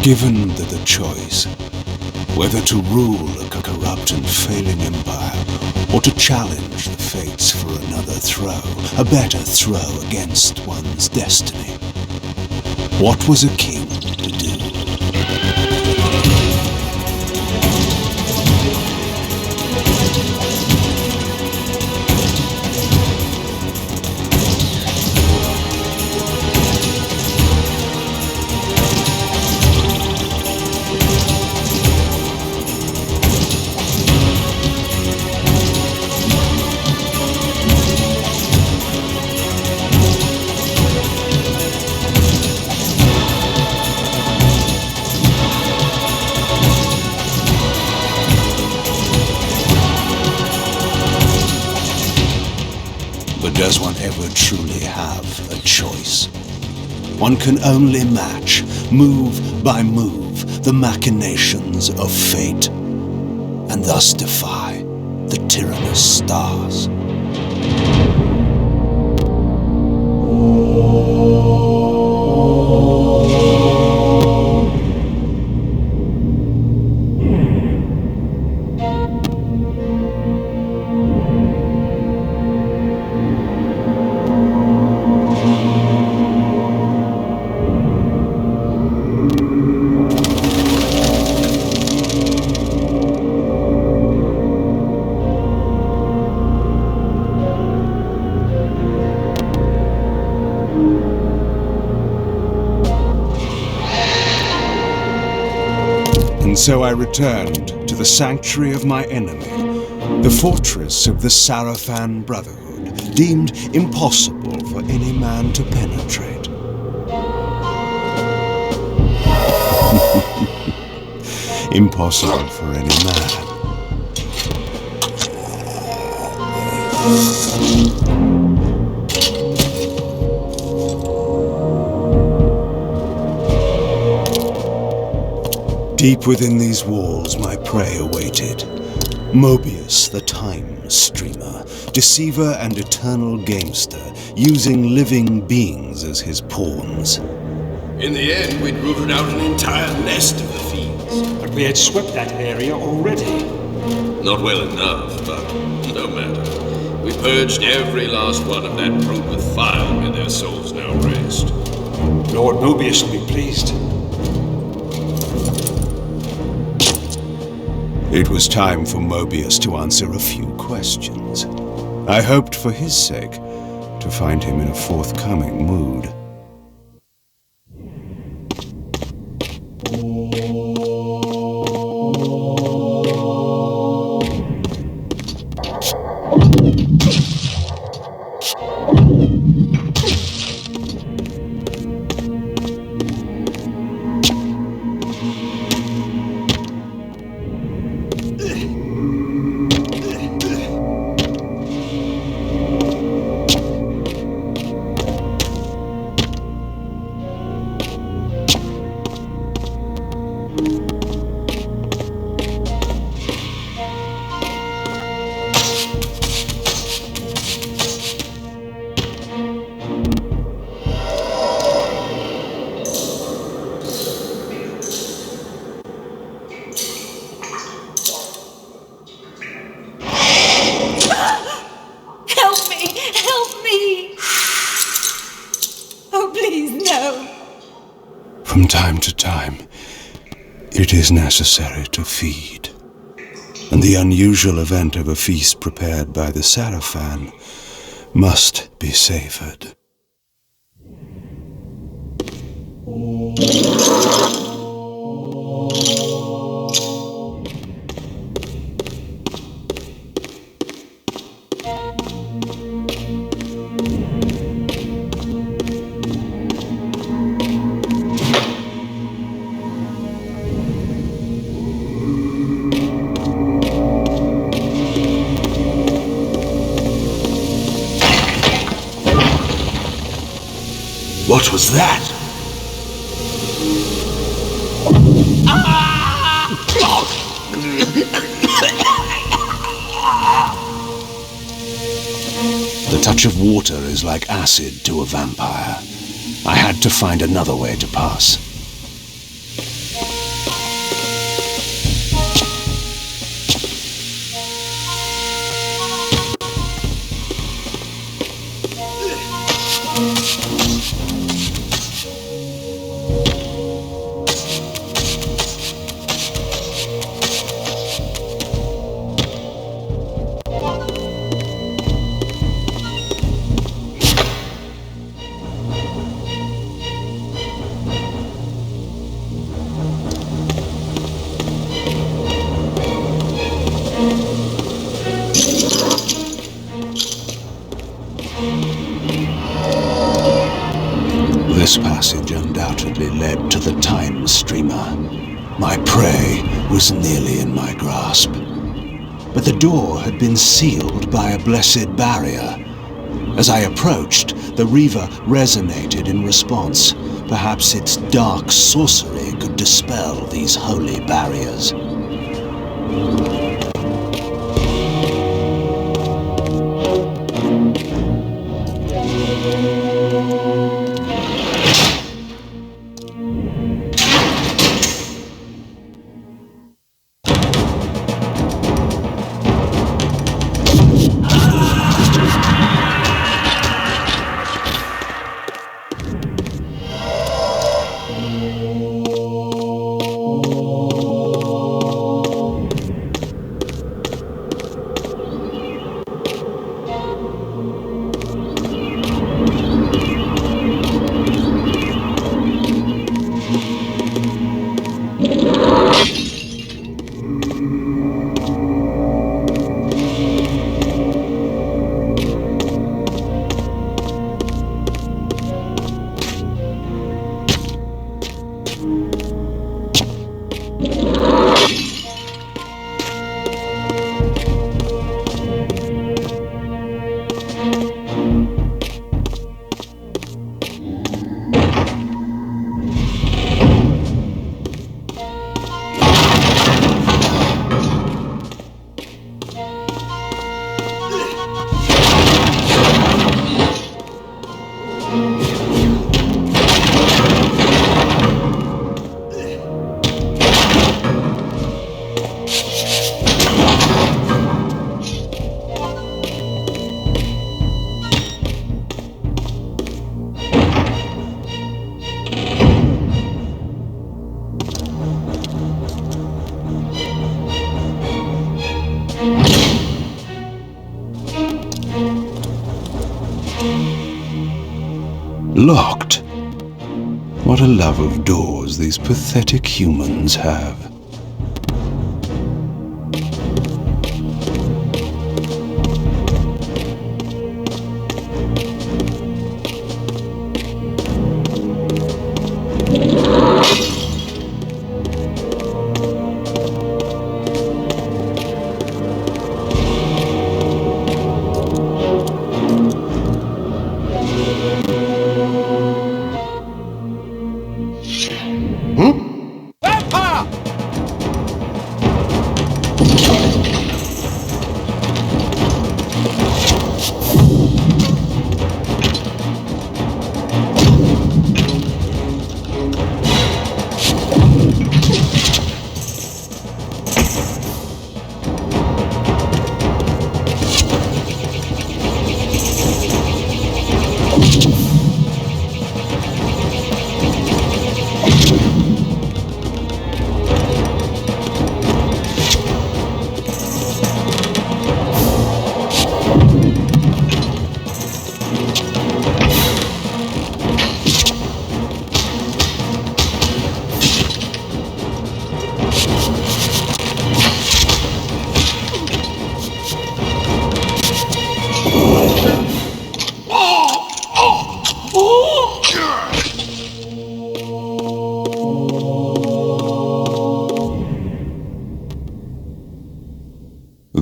Given the choice, whether to rule a corrupt and failing empire, or to challenge the fates for another throw, a better throw against one's destiny, what was a king to do? But does one ever truly have a choice? One can only match, move by move, the machinations of fate, and thus defy the tyrannous stars. And so I returned to the sanctuary of my enemy, the fortress of the Sarafan Brotherhood, deemed impossible for any man to penetrate. Impossible for any man. Deep within these walls my prey awaited. Mobius, the time streamer, deceiver and eternal gamester, using living beings as his pawns. In the end, we'd rooted out an entire nest of the fiends. But we had swept that area already. Not well enough, but no matter. We purged every last one of that brood with fire, and their souls now rest. Lord Mobius will be pleased. It was time for Mobius to answer a few questions. I hoped for his sake to find him in a forthcoming mood. From time to time, it is necessary to feed, and the unusual event of a feast prepared by the Sarafan must be savored. What was that? The touch of water is like acid to a vampire. I had to find another way to pass. My prey was nearly in my grasp. But the door had been sealed by a blessed barrier. As I approached, the Reaver resonated in response. Perhaps its dark sorcery could dispel these holy barriers. Locked. What a love of doors these pathetic humans have.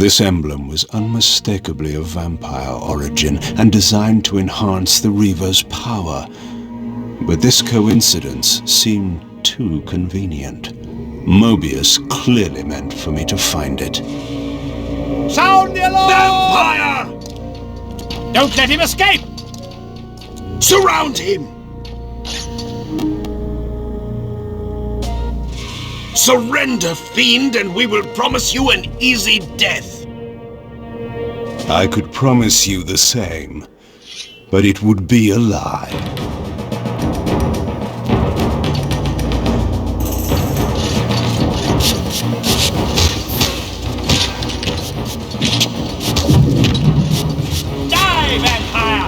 This emblem was unmistakably of vampire origin and designed to enhance the Reaver's power. But this coincidence seemed too convenient. Mobius clearly meant for me to find it. Sound the alarm! Vampire! Don't let him escape! Surround him! Surrender, fiend, and we will promise you an easy death. I could promise you the same, but it would be a lie. Die, vampire!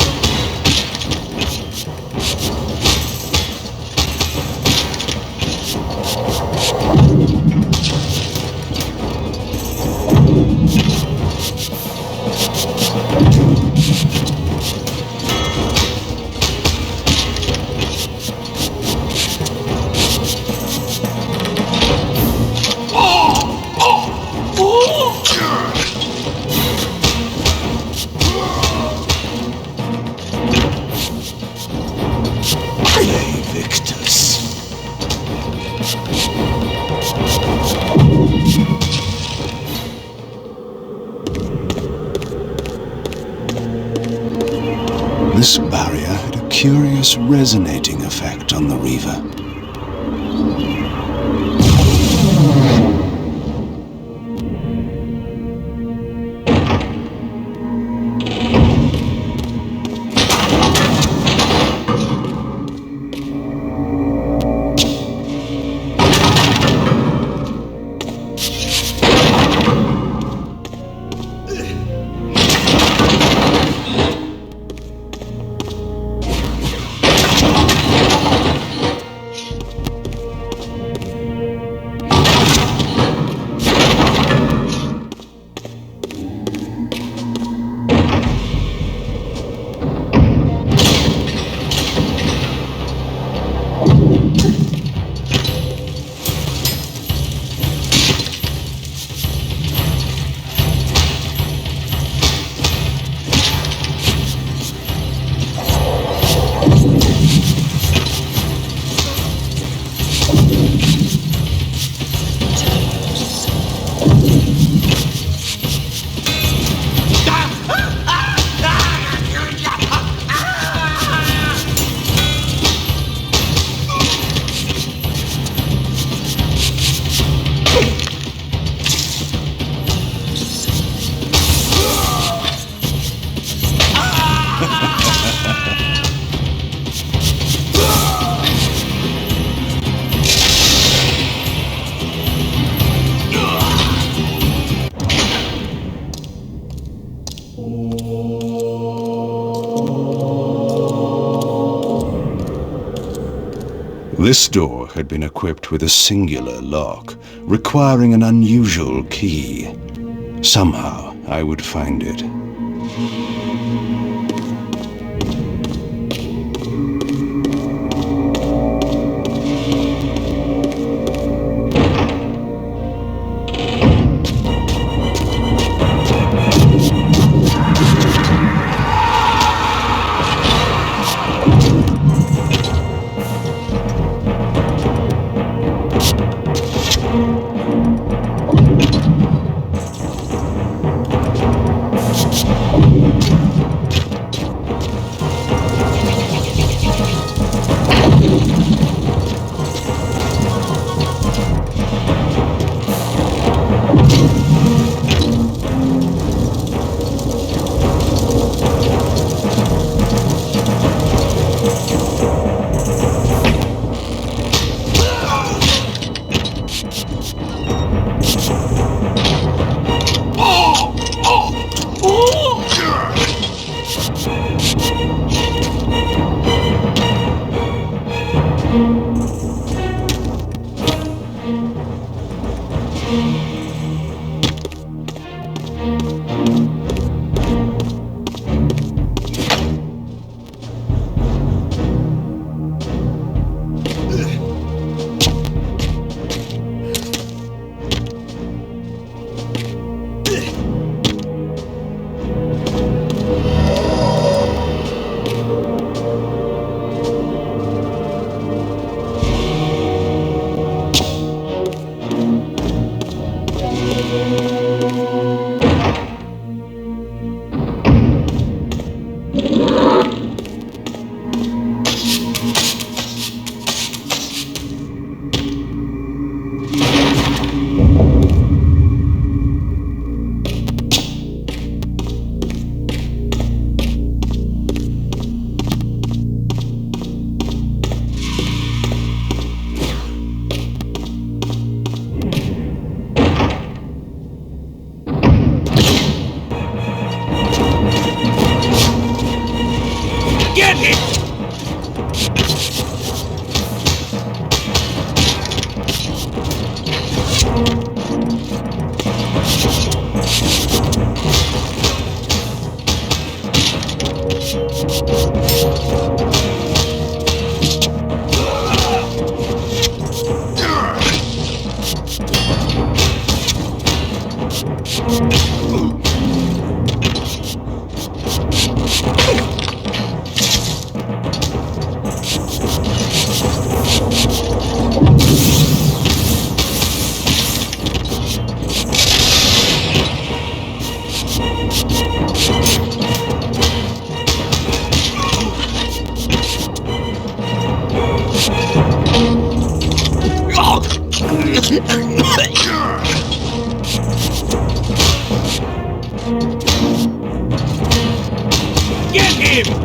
This barrier had a curious resonating effect on the Reaver. This door had been equipped with a singular lock, requiring an unusual key. Somehow, I would find it. Get him!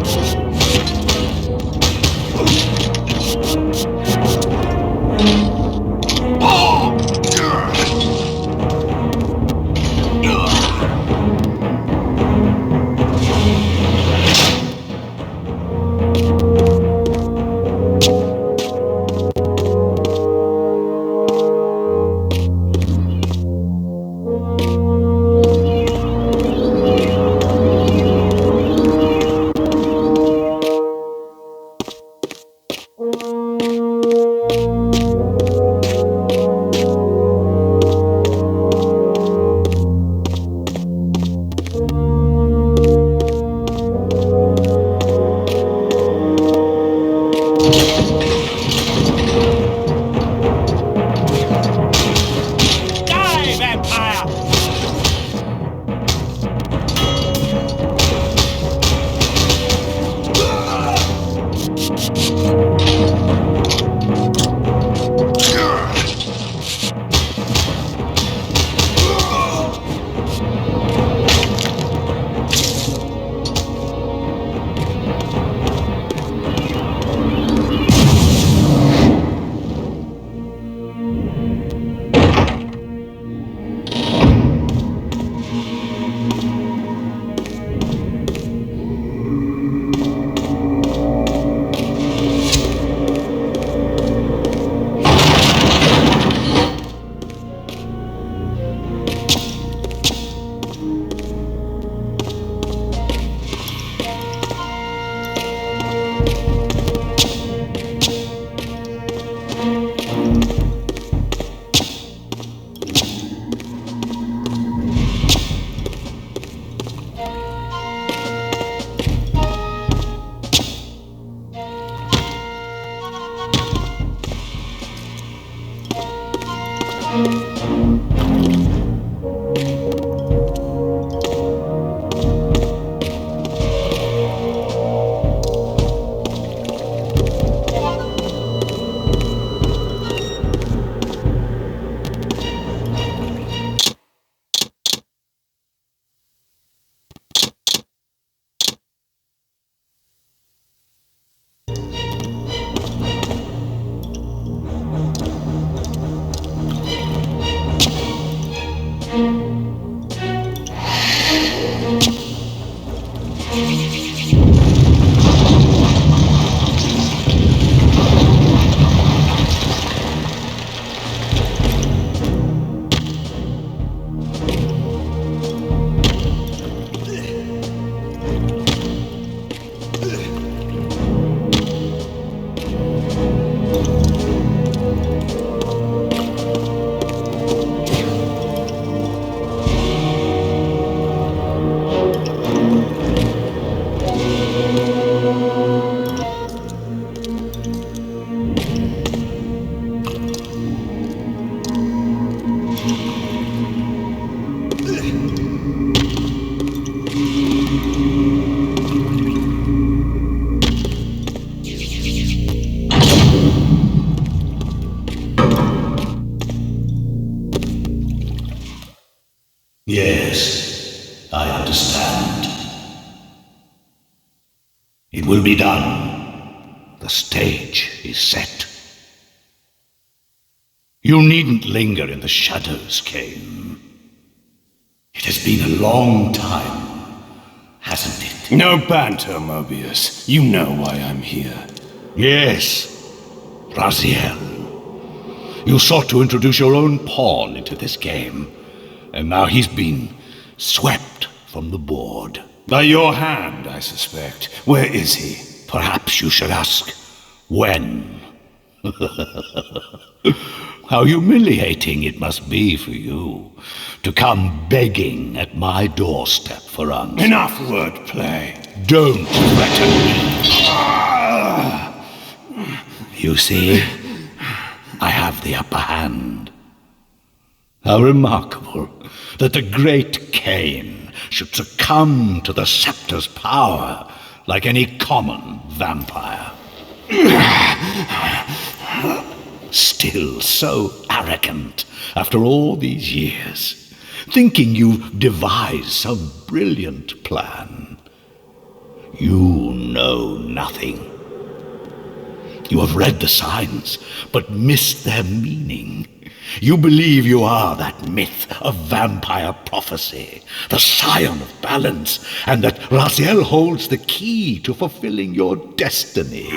Yes, I understand. It will be done. The stage is set. You needn't linger in the shadows, Cain. It has been a long time, hasn't it? No banter, Mobius. You know why I'm here. Yes, Raziel. You sought to introduce your own pawn into this game, and now he's been swept from the board. By your hand, I suspect. Where is he? Perhaps you should ask, when? How humiliating it must be for you to come begging at my doorstep for answers. Enough wordplay. Don't threaten me. You see, I have the upper hand. How remarkable that the great Cain should succumb to the scepter's power like any common vampire. Still so arrogant after all these years. thinking you've devised some brilliant plan. You know nothing. You have read the signs, but missed their meaning. You believe you are that myth of vampire prophecy, the scion of balance, and that Raziel holds the key to fulfilling your destiny.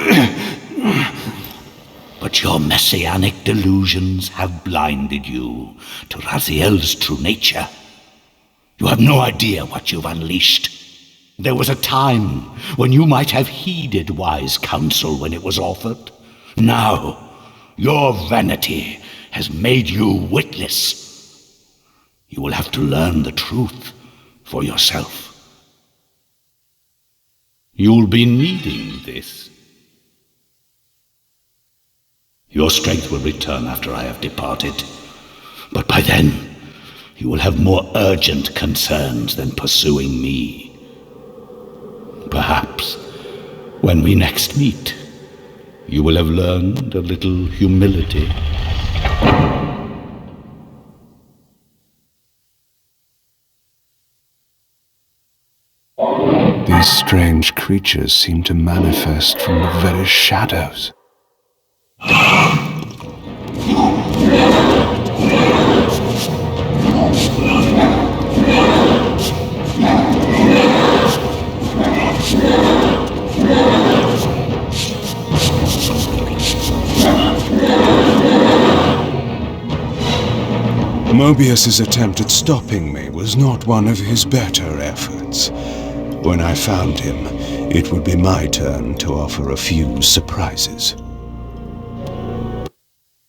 But your messianic delusions have blinded you to Raziel's true nature. You have no idea what you've unleashed. There was a time when you might have heeded wise counsel when it was offered. Now, your vanity has made you witless. You will have to learn the truth for yourself. You'll be needing this. Your strength will return after I have departed, but by then, you will have more urgent concerns than pursuing me. Perhaps, when we next meet, you will have learned a little humility. These strange creatures seem to manifest from the very shadows. Mobius's attempt at stopping me was not one of his better efforts. When I found him, it would be my turn to offer a few surprises.